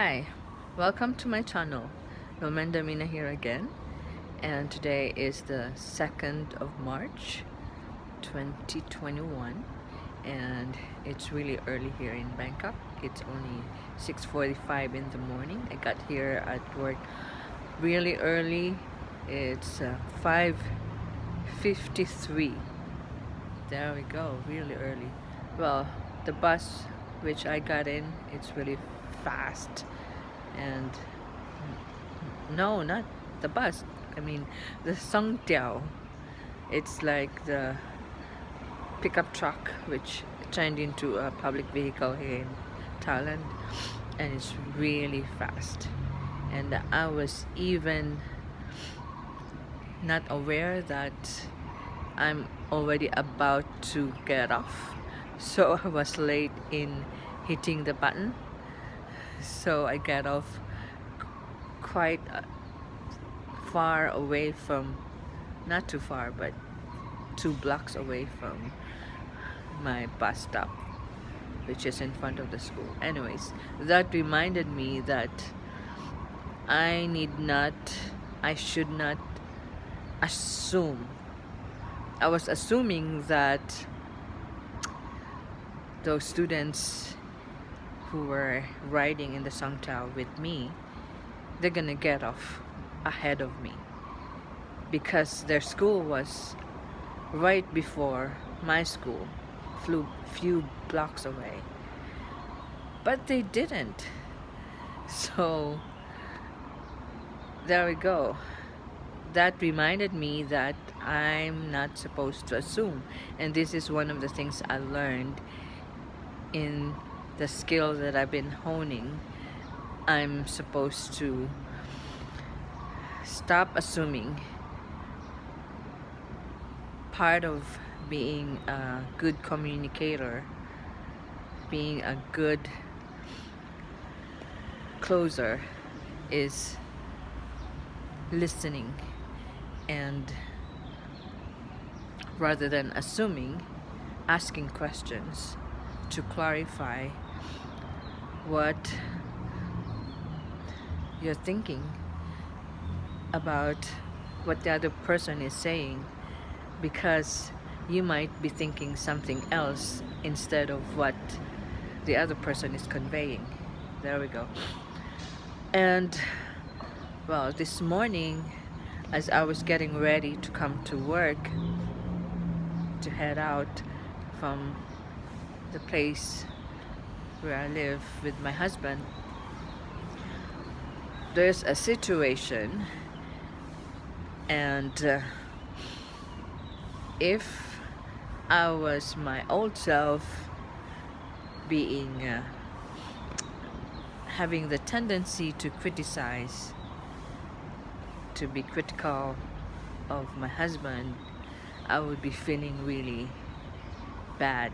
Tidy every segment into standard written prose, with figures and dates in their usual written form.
Hi, welcome to my channel. Romenda Mina here again, and today is the 2nd of March 2021, and it's really early here in Bangkok. It's only 6:45 in the morning. I got here at work really early. It's 5:53. There we go, really early. Well, the bus which I got in, it's really fast. And no, not the bus. I mean, the Songtiao. It's like the pickup truck which turned into a public vehicle here in Thailand, and it's really fast. And I was even not aware that I'm already about to get off, so I was late in hitting the button. So I get off quite far away from, not too far, but 2 blocks away from my bus stop, which is in front of the school. Anyways, that reminded me that I should not assume. I was assuming that those students who were riding in the Songtao with me, they're gonna get off ahead of me because their school was right before my school, few blocks away. But they didn't. So there we go. That reminded me that I'm not supposed to assume. And this is one of the things I learned in the skill that I've been honing. I'm supposed to stop assuming. Part of being a good communicator, being a good closer, is listening, and rather than assuming, asking questions to clarify what you're thinking about what the other person is saying, because you might be thinking something else instead of what the other person is conveying. There we go. And well, this morning, as I was getting ready to come to work, to head out from the place where I live with my husband, there's a situation, and if I was my old self, being having the tendency to criticize, to be critical of my husband, I would be feeling really bad,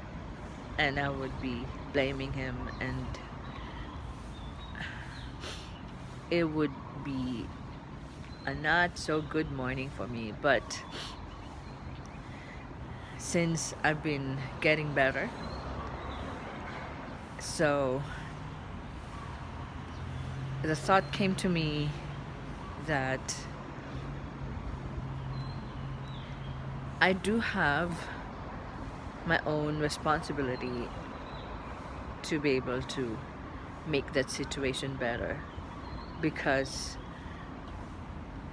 and I would be blaming him, and it would be a not so good morning for me. But since I've been getting better, so the thought came to me that I do have my own responsibility to be able to make that situation better, because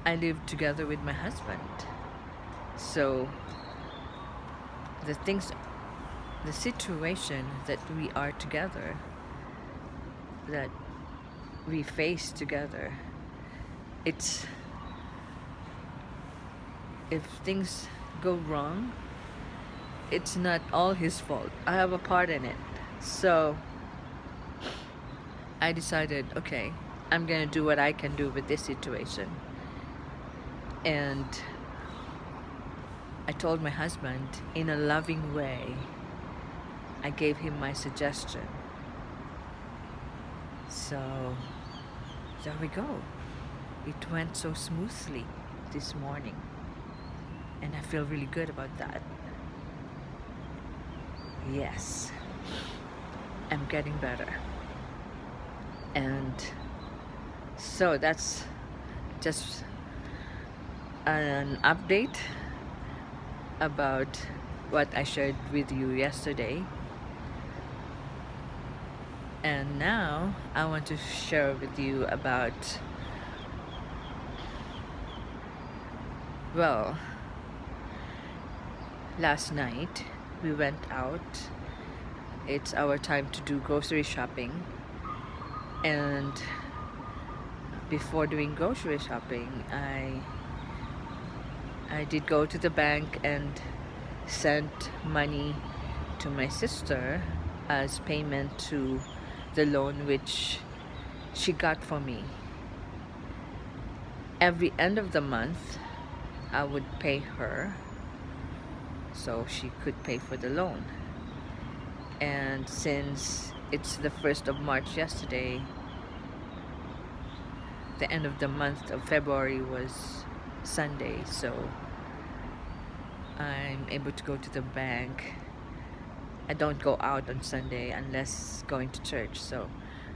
I live together with my husband. So the situation that we are together, that we face together, it's, if things go wrong, it's not all his fault. I have a part in it. So I decided, okay, I'm gonna do what I can do with this situation. And I told my husband in a loving way. I gave him my suggestion. So there we go. It went so smoothly this morning, and I feel really good about that. Yes, I'm getting better. And So that's just an update about what I shared with you yesterday. And now I want to share with you about, well, last night we went out. It's our time to do grocery shopping, and before doing grocery shopping, I did go to the bank and sent money to my sister as payment to the loan which she got for me. Every end of the month, I would pay her so she could pay for the loan. And since it's the 1st of March yesterday, the end of the month of February was Sunday, so I'm able to go to the bank. I don't go out on Sunday unless going to church, so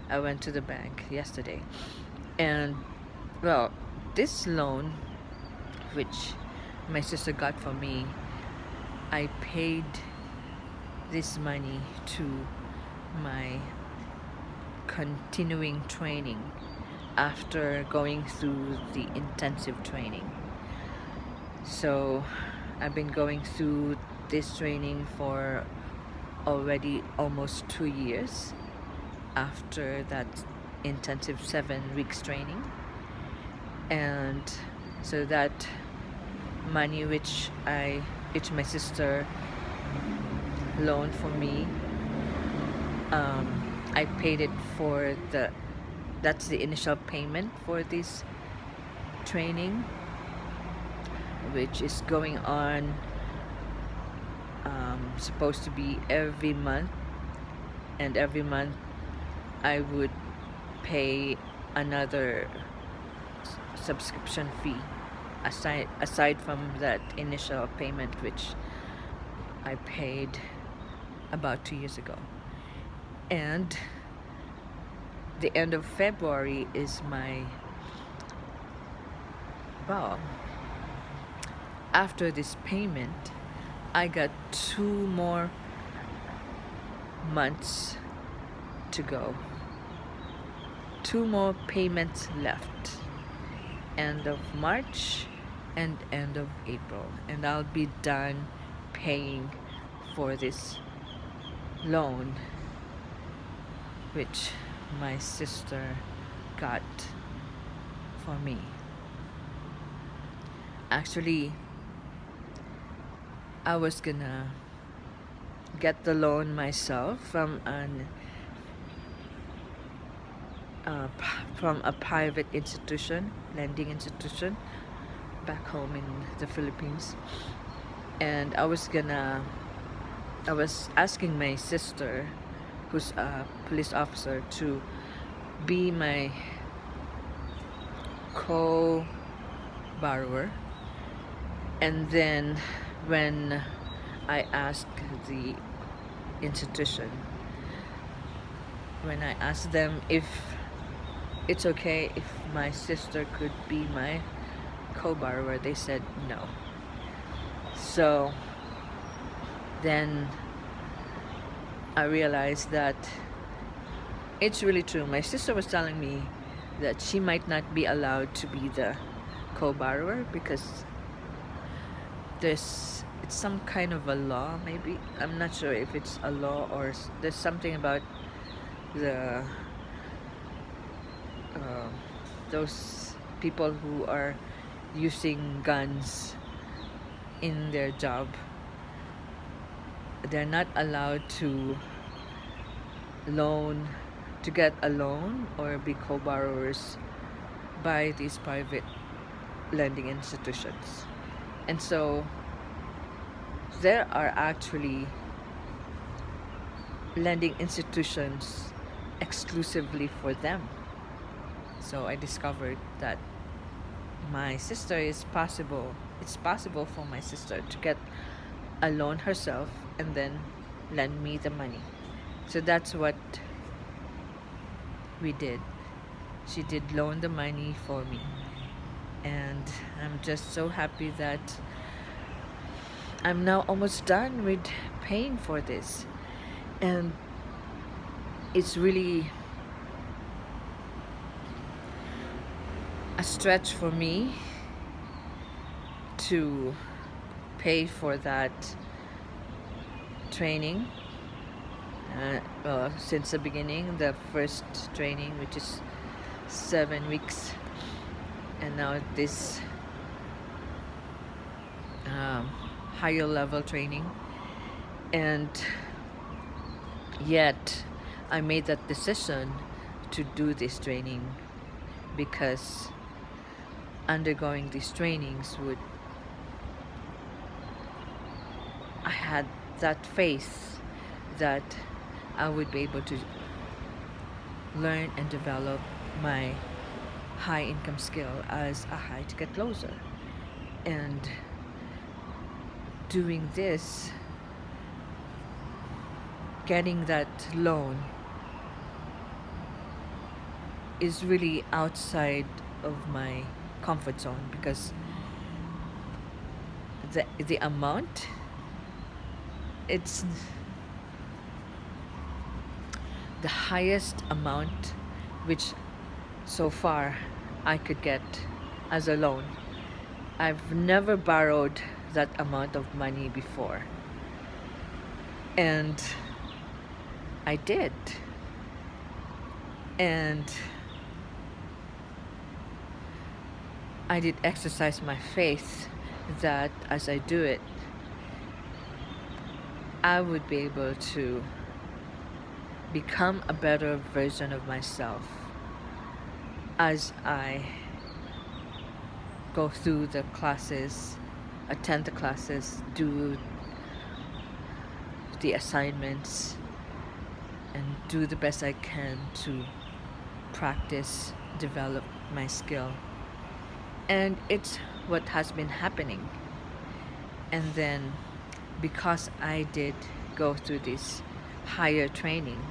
I went to the bank yesterday. And well, this loan which my sister got for me, I paid this money to my continuing training after going through the intensive training. So I've been going through this training for already almost 2 years after that intensive 7 weeks training. And so that money which my sister loaned for me, I paid it for that's the initial payment for this training, which is going on, supposed to be every month, and every month I would pay another subscription fee aside from that initial payment which I paid about 2 years ago. And the end of February is after this payment, I got 2 more months to go. 2 more payments left. End of March and end of April. And I'll be done paying for this loan which my sister got for me. Actually, I was gonna get the loan myself from a private institution, lending institution back home in the Philippines. And I was asking my sister, who's a police officer, to be my co-borrower. And then when I asked the institution, when I asked them if it's okay if my sister could be my co-borrower, they said no. So then I realized that it's really true. My sister was telling me that she might not be allowed to be the co-borrower because it's some kind of a law, maybe. I'm not sure if it's a law or there's something about the those people who are using guns in their job. They're not allowed to get a loan or be co-borrowers by these private lending institutions. And so there are actually lending institutions exclusively for them. So I discovered that it's possible for my sister to get a loan herself and then lend me the money. So that's what we did. She did loan the money for me, and I'm just so happy that I'm now almost done with paying for this. And it's really a stretch for me to pay for that training. Since the beginning, the first training, which is 7 weeks, and now this higher level training. And yet I made that decision to do this training because undergoing these trainings I had that faith that I would be able to learn and develop my high income skill as a high ticket closer. And doing this, getting that loan, is really outside of my comfort zone, because the amount, it's the highest amount which so far I could get as a loan. I've never borrowed that amount of money before, and I did. And I did exercise my faith that as I do it, I would be able to become a better version of myself as I go through the classes, attend the classes, do the assignments, and do the best I can to practice, develop my skill. And it's what has been happening. And then because I did go through this higher training,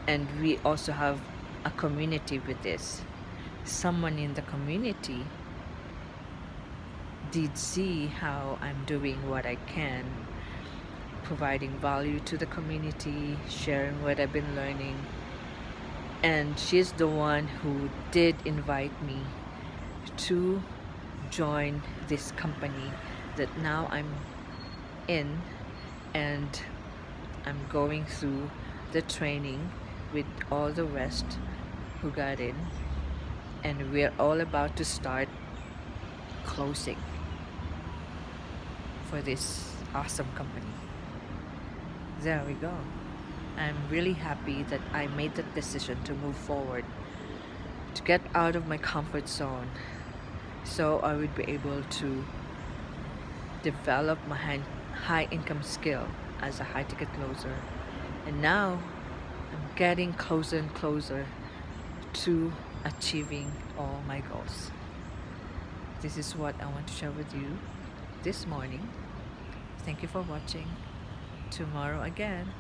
and we also have a community with this, someone in the community did see how I'm doing what I can, providing value to the community, sharing what I've been learning. And she's the one who did invite me to join this company that now I'm in, and I'm going through the training with all the rest who got in, and we're all about to start closing for this awesome company. There we go. I'm really happy that I made that decision to move forward, to get out of my comfort zone, so I would be able to develop my high income skill as a high ticket closer. And now I'm getting closer and closer to achieving all my goals. This is what I want to share with you this morning. Thank you for watching. Tomorrow again.